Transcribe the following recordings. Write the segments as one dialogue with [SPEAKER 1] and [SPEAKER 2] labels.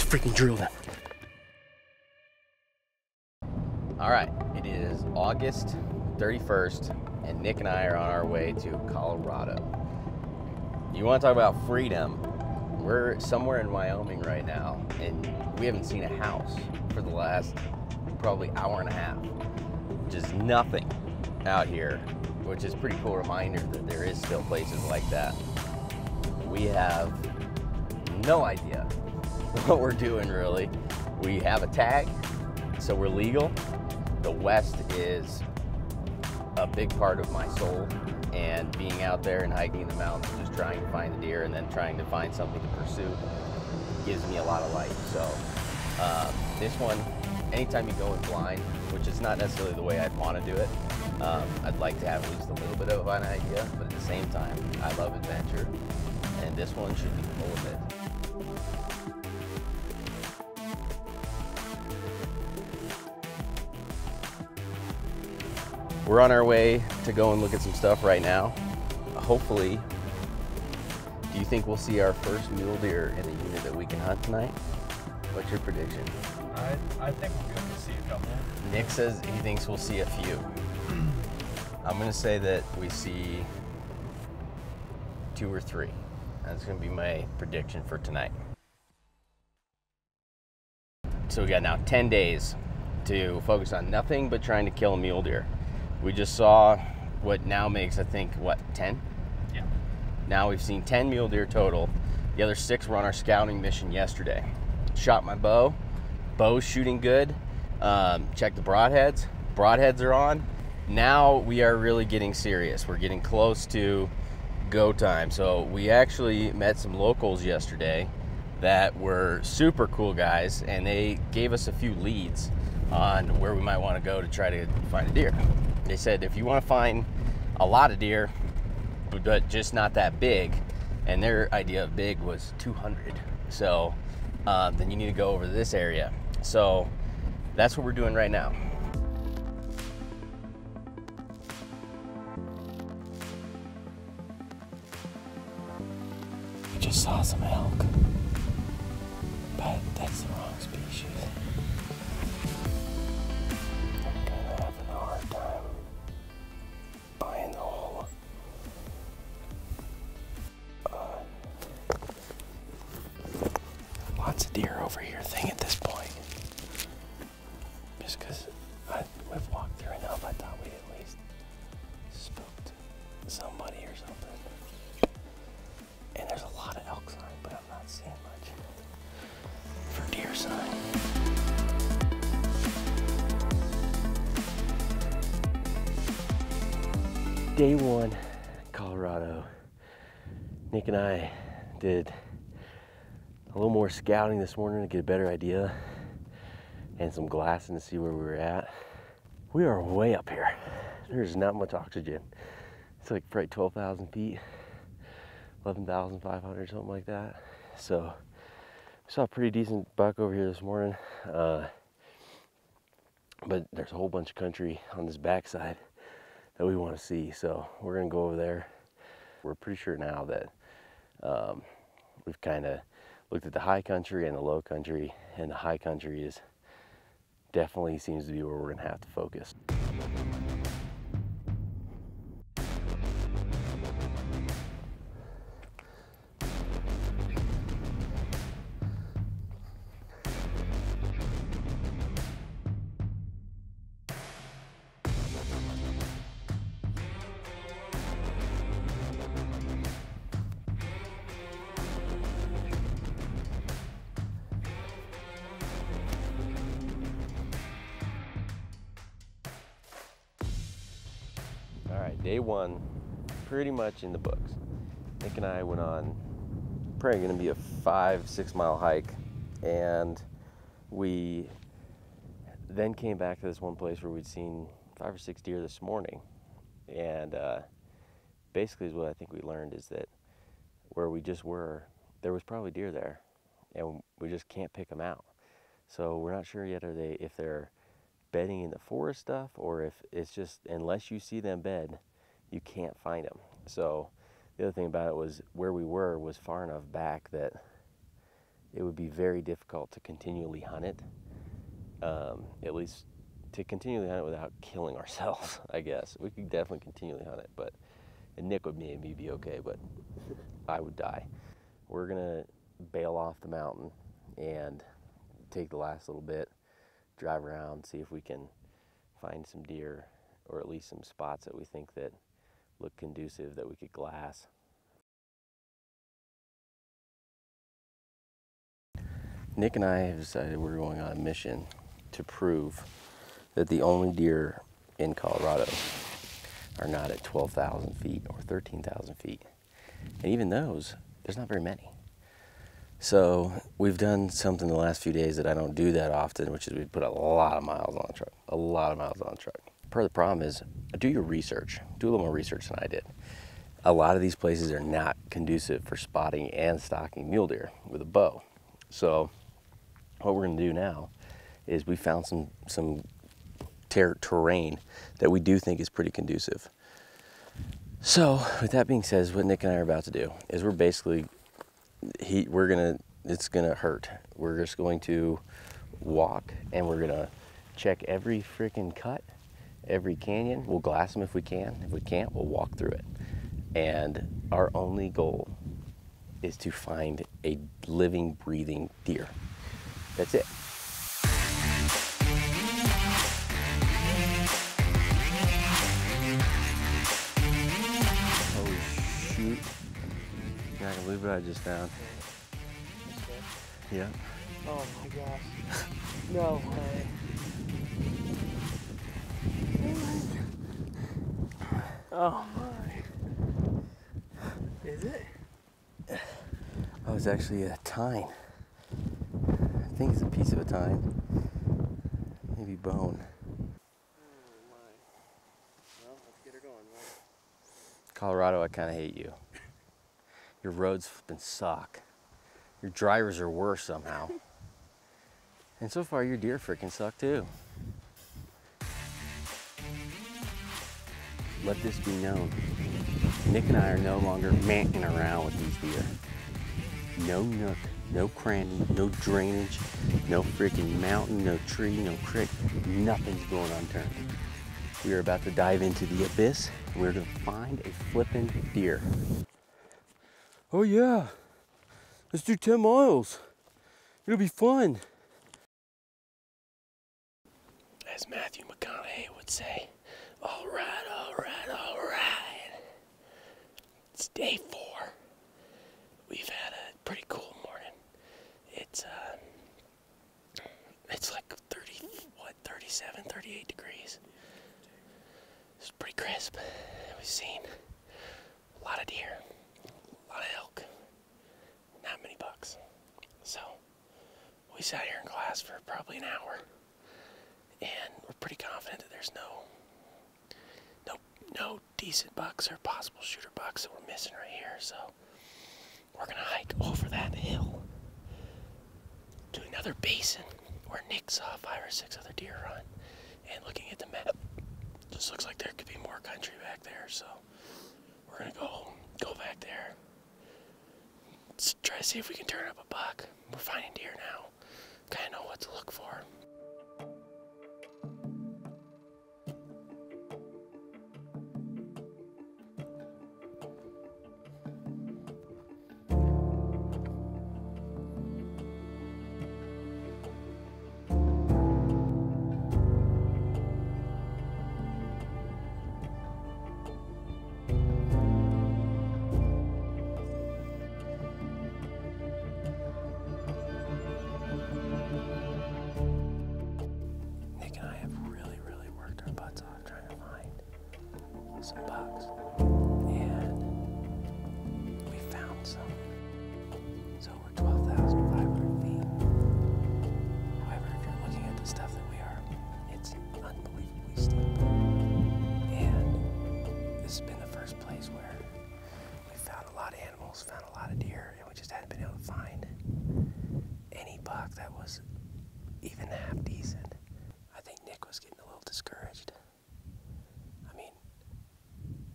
[SPEAKER 1] freaking drill them.
[SPEAKER 2] All right, it is August 31st, and Nick and I are on our way to Colorado. You want to talk about freedom? We're somewhere in Wyoming right now, and we haven't seen a house for the last probably hour and a half. Just nothing out here, which is a pretty cool reminder that there is still places like that. We have no idea what we're doing, really. We have a tag, so we're legal. The West is a big part of my soul, and being out there and hiking in the mountains, just trying to find the deer and then trying to find something to pursue gives me a lot of life. So this one, anytime you go in blind, which is not necessarily the way I'd want to do it, I'd like to have at least a little bit of an idea, but at the same time, I love adventure, and this one should be full of it. We're on our way to go and look at some stuff right now. Hopefully, do you think we'll see our first mule deer in the unit that we can hunt tonight? What's your prediction?
[SPEAKER 3] I think we'll be able to see a couple.
[SPEAKER 2] Nick says he thinks we'll see a few. I'm gonna say that we see 2 or 3. That's gonna be my prediction for tonight. So we got now 10 days to focus on nothing but trying to kill a mule deer. We just saw what now makes, I think, what, 10?
[SPEAKER 3] Yeah.
[SPEAKER 2] Now we've seen 10 mule deer total. The other 6 were on our scouting mission yesterday. Shot my bow. Bow's shooting good. Check the broadheads. Broadheads are on. Now we are really getting serious. We're getting close to go time. So we actually met some locals yesterday that were super cool guys, and they gave us a few leads on where we might want to go to try to find a deer. They said if you want to find a lot of deer, but just not that big, and their idea of big was 200. So then you need to go over to this area. So that's what we're doing right now. We just saw some elk, but that's the wrong species. I'm gonna have a hard time buying the whole lots of deer over here thing at this point. Just because we've walked through enough, I thought we'd at least spooked somebody or something. And there's a lot of elk sign, but I'm not seeing much for deer sign. Day 1, Colorado. Nick and I did a little more scouting this morning to get a better idea and some glassing to see where we were at. We are way up here. There's not much oxygen. It's like probably 12,000 feet, 11,500, something like that. So we saw a pretty decent buck over here this morning, but there's a whole bunch of country on this backside that we want to see. So we're gonna go over there. We're pretty sure now that we've kind of looked at the high country and the low country, and the high country is definitely seems to be where we're gonna have to focus. All right, day 1, pretty much in the books. Nick and I went on probably gonna be a 5-6 mile hike, and we then came back to this one place where we'd seen 5 or 6 deer this morning. And basically what I think we learned is that where we just were, there was probably deer there, and we just can't pick them out. So we're not sure yet if they're bedding in the forest stuff, or if it's just, unless you see them bed, you can't find them. So the other thing about it was where we were was far enough back that it would be very difficult to continually hunt it. At least to continually hunt it without killing ourselves, I guess. We could definitely continually hunt it, and Nick would maybe be okay, but I would die. We're gonna bail off the mountain and take the last little bit, drive around, see if we can find some deer, or at least some spots that we think that look conducive that we could glass. Nick and I have decided we're going on a mission to prove that the only deer in Colorado are not at 12,000 feet or 13,000 feet. And even those, there's not very many. So we've done something the last few days that I don't do that often, which is we put a lot of miles on the truck, a lot of miles on the truck. Part of the problem is do your research, do a little more research than I did. A lot of these places are not conducive for spotting and stalking mule deer with a bow. So what we're gonna do now is we found some terrain that we do think is pretty conducive. So with that being said, what Nick and I are about to do is we're basically, it's gonna hurt. We're just going to walk and we're gonna check every freaking cut, every canyon. We'll glass them if we can. If we can't, we'll walk through it. And our only goal is to find a living, breathing deer. That's it. Oh shoot. You're not gonna believe what I just found. Yeah.
[SPEAKER 1] Oh my gosh. No way. Oh my. Is it?
[SPEAKER 2] Oh, it's actually a tine. I think it's a piece of a tine. Maybe bone.
[SPEAKER 1] Oh my. Well, let's get her going, right?
[SPEAKER 2] Colorado, I kind of hate you. Your roads flipping suck. Your drivers are worse somehow. And so far, your deer freaking suck too. Let this be known. Nick and I are no longer manting around with these deer. No nook, no cranny, no drainage, no freaking mountain, no tree, no creek. Nothing's going unturned. We are about to dive into the abyss. And we're going to find a flippin' deer. Oh yeah, let's do 10 miles. It'll be fun. As Matthew McConaughey would say, all right, all right, all right. It's day 4. We've had a pretty cool morning. It's like 37, 38 degrees. It's pretty crisp. We've seen a lot of deer, a lot of elk, not many bucks. So we sat here in class for probably an hour, and we're pretty confident that there's no decent bucks or possible shooter bucks that we're missing right here. So we're gonna hike over that hill to another basin where Nick saw 5 or 6 other deer run. And looking at the map, just looks like there could be more country back there. So we're gonna go back there. Let's try to see if we can turn up a buck. We're finding deer now. Kind of know what to look for. Some bucks, and we found some. So we're 12,500 feet. However, if you're looking at the stuff that we are, it's unbelievably steep. And this has been the first place where we found a lot of animals, found a lot of deer, and we just hadn't been able to find any buck that was even half decent. I think Nick was getting a little discouraged.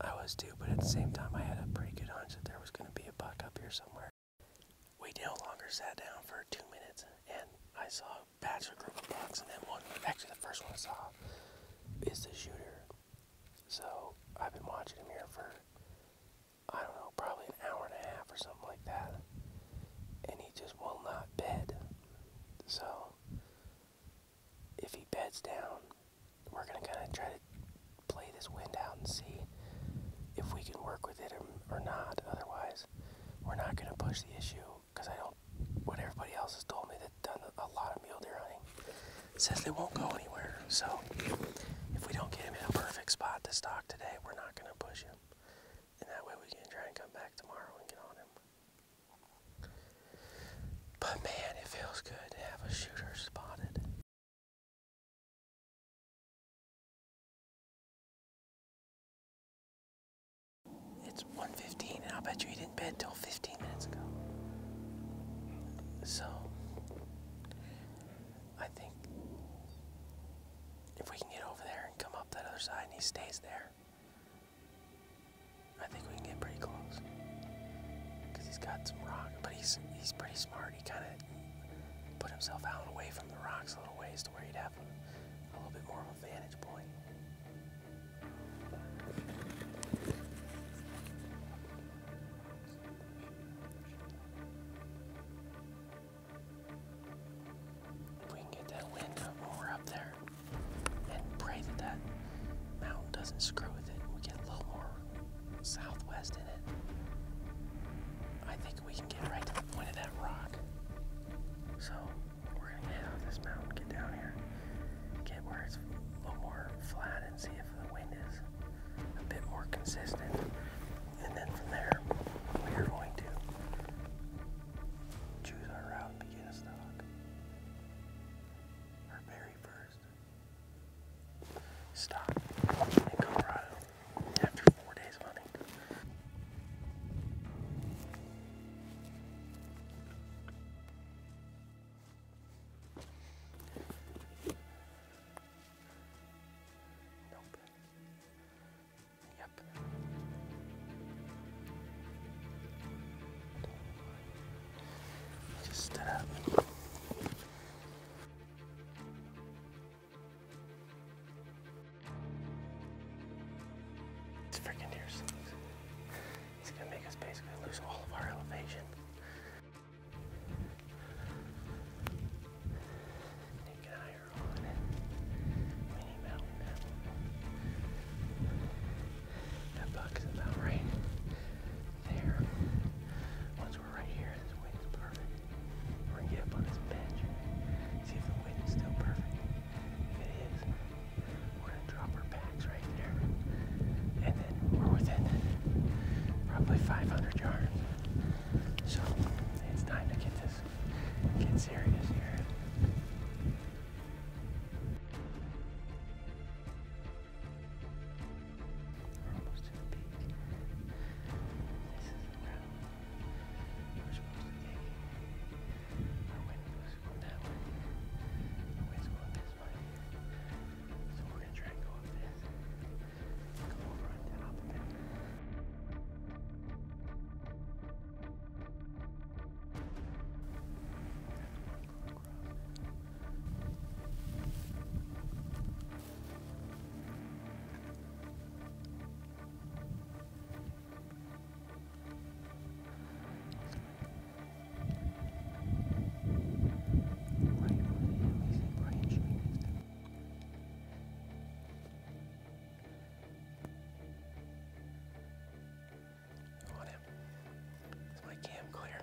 [SPEAKER 2] I was too, but at the same time, I had a pretty good hunch that there was going to be a buck up here somewhere. We
[SPEAKER 1] no longer sat down for 2 minutes, and I saw a bachelor group of bucks, and then one, actually the first one I saw is the shooter. So I've been watching him here for, I don't know, probably an hour and a half or something like that, and he just will not bed. So if he beds down, we're gonna kind of try to play this wind out and see if we can work with it or not. Otherwise, we're not gonna push the issue, because what everybody else has told me that's done a lot of mule deer hunting says they won't go anywhere. So if we don't get him in a perfect spot to stalk today, we're not gonna push him, and that way we can try and come back tomorrow and get on him. But man, it feels good to have a shooter spotted. It's 1:15, and I'll bet you he didn't bed till 15 minutes ago. So I think if we can get over there and come up that other side and he stays there, I think we can get pretty close. Because he's got some rock, but he's pretty smart. He kind of put himself out away from the rocks a little ways to where he'd have a little bit more of a vantage point. If we can get that wind up when we're up there and pray that that mountain doesn't screw with it and we get a little more southwest in it, I think we can get right to the point of that rock. So we're gonna head off this mountain, get down here, get where it's a little more flat and see if the wind is a bit more consistent. And then from there, we are going to choose our route and begin a stalk. Our very first stalk in Colorado after 4 days of hunting. Nope. Yep. Just stood up. It's freaking Deercember. It's gonna make us basically lose all of our elevation. Nick and I are on mini mountain now. That buck is about right there. Once we're right here, this wind is perfect. We're gonna get up on this bench, see if the wind is still perfect. If it is, we're gonna drop our packs right there. And then we're within probably 500 yards. So it's time to get serious here. We're almost to the peak. This is the route we're supposed to take. Our wind was going that way. Our wind's going this way. So we're gonna try and go up this. Go over on top of it. On him. Is my cam clear?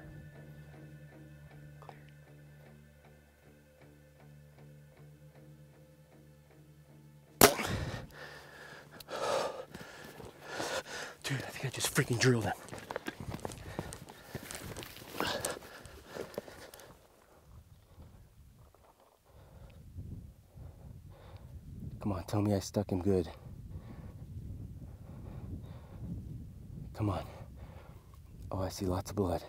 [SPEAKER 1] Dude, I think I just freaking drilled him. Come on, tell me I stuck him good. Come on. Oh, I see lots of blood.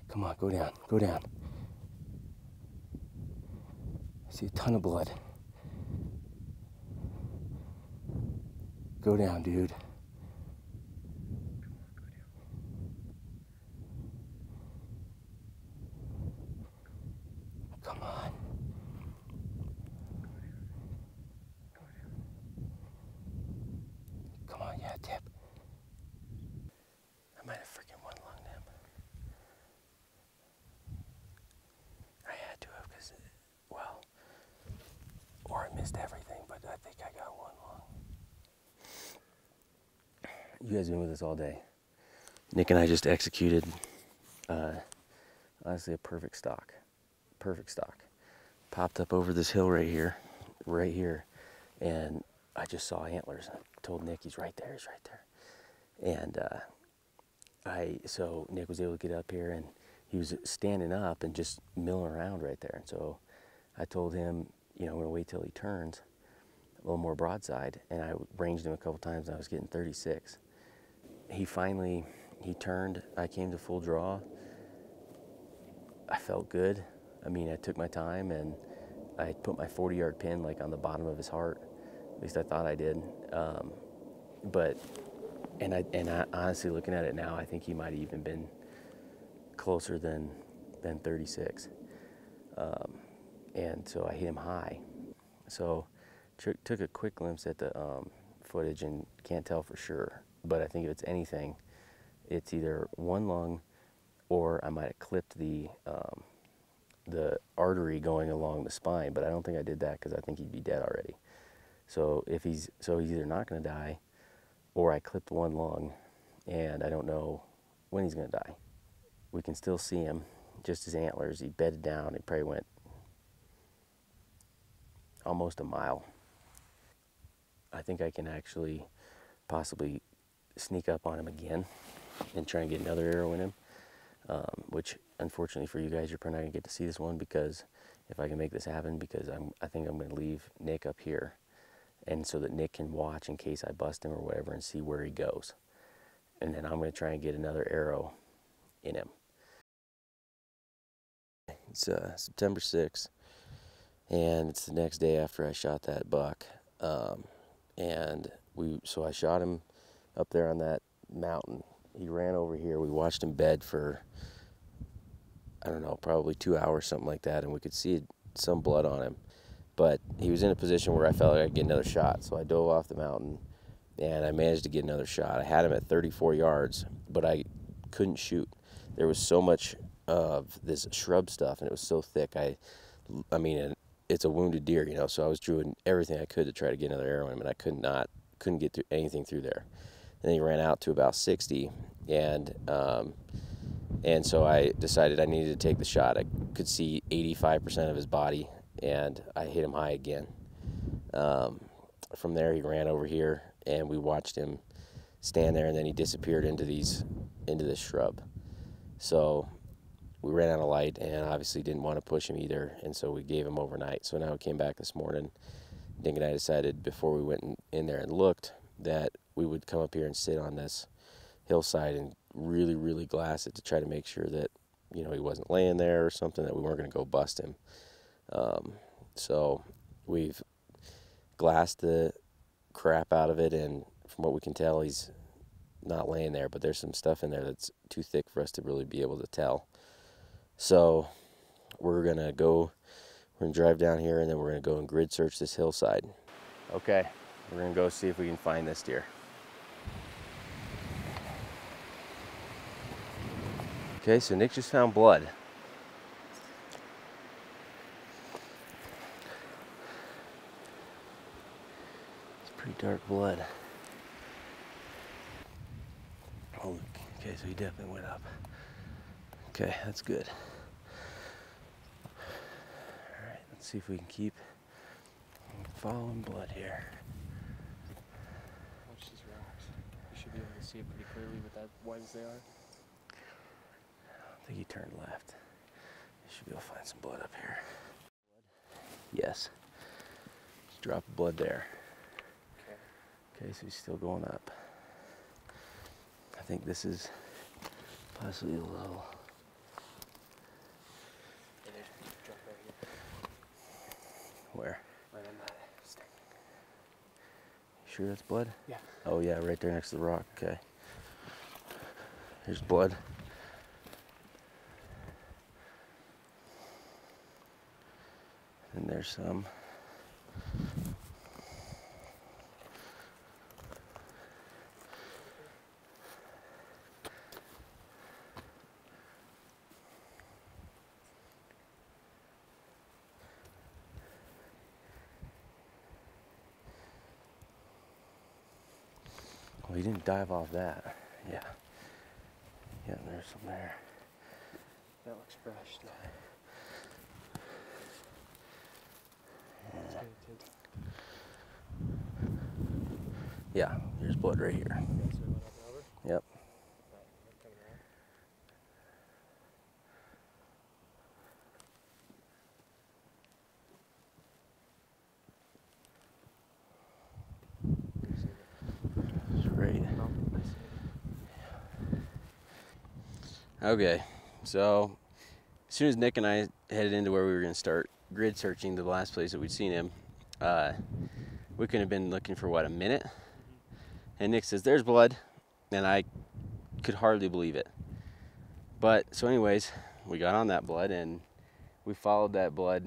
[SPEAKER 1] Come on, go down, go down. I see a ton of blood. Go down, dude. You guys been with us all day. Nick and I just executed, honestly, a perfect stalk. Perfect stalk. Popped up over this hill right here, and I just saw antlers. I told Nick he's right there, And so Nick was able to get up here, and he was standing up and just milling around right there. And so I told him, you know, I'm gonna wait till he turns a little more broadside, and I ranged him a couple times, and I was getting 36. He turned, I came to full draw. I felt good. I mean, I took my time, and I put my 40-yard pin like on the bottom of his heart. At least I thought I did. And I honestly, looking at it now, I think he might have even been closer than 36. And so I hit him high. So took a quick glimpse at the footage and can't tell for sure. But I think if it's anything, it's either one lung, or I might have clipped the artery going along the spine. But I don't think I did that, because I think he'd be dead already. So he's either not going to die, or I clipped one lung, and I don't know when he's going to die. We can still see him, just his antlers. He bedded down. He probably went almost a mile. I think I can actually possibly sneak up on him again and try and get another arrow in him, which unfortunately for you guys, you're probably not going to get to see this one, because if I can make this happen, because I think I'm going to leave Nick up here, and so that Nick can watch in case I bust him or whatever and see where he goes. And then I'm going to try and get another arrow in him. It's September 6th, and it's the next day after I shot that buck. So I shot him up there on that mountain. He ran over here. We watched him bed for, I don't know, probably 2 hours, something like that, and we could see some blood on him. But he was in a position where I felt like I'd get another shot. So I dove off the mountain, and I managed to get another shot. I had him at 34 yards, but I couldn't shoot. There was so much of this shrub stuff, and it was so thick. I mean, it's a wounded deer, you know, so I was doing everything I could to try to get another arrow in him, and I couldn't get anything through there. And then he ran out to about 60, and so I decided I needed to take the shot. I could see 85% of his body, and I hit him high again. From there, he ran over here, and we watched him stand there, and then he disappeared into this shrub. So we ran out of light, and obviously didn't want to push him either, and so we gave him overnight. So now we came back this morning. Nick and I decided before we went in there and looked that we would come up here and sit on this hillside and really, really glass it to try to make sure that, you know, he wasn't laying there or something, that we weren't going to go bust him. So we've glassed the crap out of it, and from what we can tell, he's not laying there, but there's some stuff in there that's too thick for us to really be able to tell. So we're going to drive down here, and then we're going to go and grid search this hillside. Okay, we're going to go see if we can find this deer. Okay, so Nick just found blood. It's pretty dark blood. Oh, okay, so he definitely went up. Okay, that's good. All right, let's see if we can keep following blood here.
[SPEAKER 3] Watch these rocks. You should be able to see it pretty clearly with that wide as they are.
[SPEAKER 1] I think he turned left. You should be able to find some blood up here. Yes. Just drop of blood there. Okay, so he's still going up. I think this is possibly a low.
[SPEAKER 3] Hey, there's a drop right here.
[SPEAKER 1] Where?
[SPEAKER 3] Right on that stick.
[SPEAKER 1] You sure that's blood?
[SPEAKER 3] Yeah.
[SPEAKER 1] Oh yeah, right there next to the rock. Okay. Here's blood. And there's some.
[SPEAKER 2] he didn't dive off that. Yeah. Yeah, there's some there.
[SPEAKER 3] That looks fresh still. It's gonna take.
[SPEAKER 2] Yeah, there's blood right here.
[SPEAKER 3] Okay, so we went up and over?
[SPEAKER 2] Yep.
[SPEAKER 3] Right, I'm coming around. You see it?
[SPEAKER 2] It's great.
[SPEAKER 3] No, I see it.
[SPEAKER 2] Okay, so as soon as Nick and I headed into where we were going to start grid searching the last place that we'd seen him, we could have been looking for, what, a minute? And Nick says, there's blood, and I could hardly believe it. But, so anyways, we got on that blood, and we followed that blood.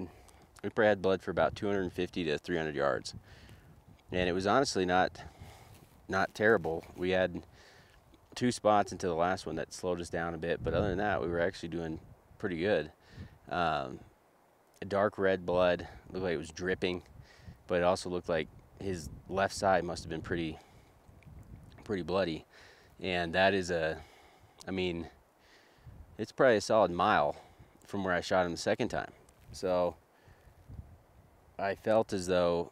[SPEAKER 2] We probably had blood for about 250 to 300 yards. And it was honestly not terrible. We had 2 spots into the last one that slowed us down a bit, but other than that, we were actually doing pretty good. Dark red blood, looked like it was dripping, but it also looked like his left side must have been pretty bloody. And that is I mean, it's probably a solid mile from where I shot him the second time. So I felt as though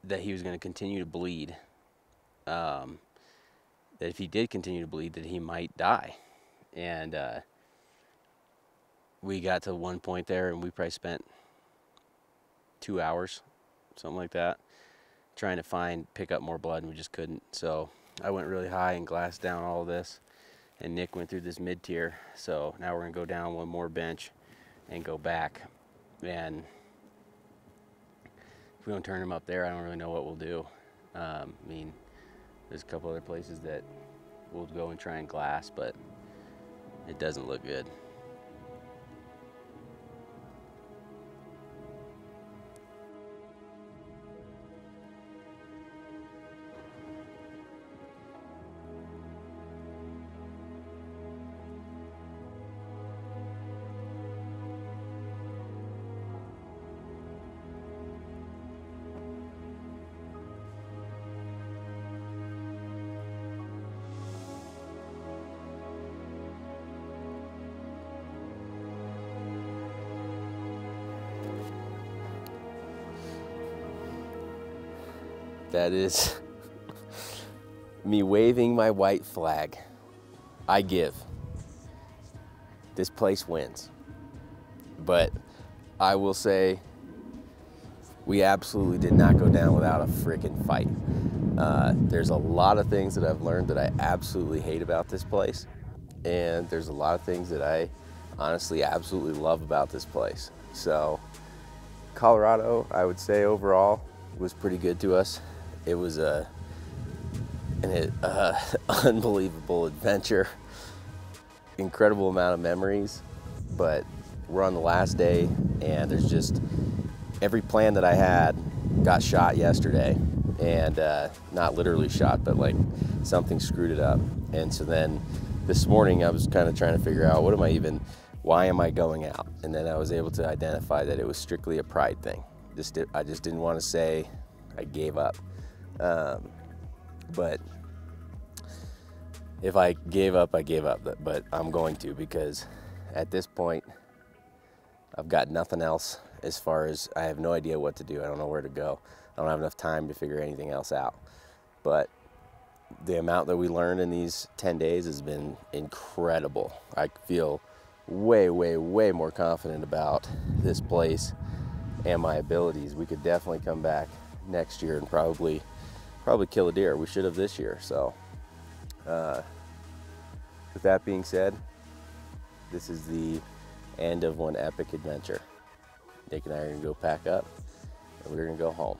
[SPEAKER 2] that he was going to continue to bleed. That if he did continue to bleed, that he might die. And we got to one point there, and we probably spent 2 hours, something like that, trying to pick up more blood, and we just couldn't. So I went really high and glassed down all of this, and Nick went through this mid-tier. So now we're going to go down one more bench and go back. And if we don't turn him up there, I don't really know what we'll do. I mean, there's a couple other places that we'll go and try and glass, but it doesn't look good. That is me waving my white flag. I give. This place wins. But I will say we absolutely did not go down without a freaking fight. There's a lot of things that I've learned that I absolutely hate about this place. And there's a lot of things that I honestly absolutely love about this place. So Colorado, I would say overall, was pretty good to us. It was an unbelievable adventure, incredible amount of memories, but we're on the last day, and there's just every plan that I had got shot yesterday, and not literally shot, but like something screwed it up. And so then this morning I was kind of trying to figure out why am I going out? And then I was able to identify that it was strictly a pride thing. I just didn't want to say I gave up. But if I gave up, I gave up. But I'm going to, because at this point, I've got nothing else as far as I have no idea what to do. I don't know where to go. I don't have enough time to figure anything else out. But the amount that we learned in these 10 days has been incredible. I feel way, way, way more confident about this place and my abilities. We could definitely come back next year and probably kill a deer. We should have this year. So with that being said, this is the end of one epic adventure. Nick and I are gonna go pack up, and we're gonna go home.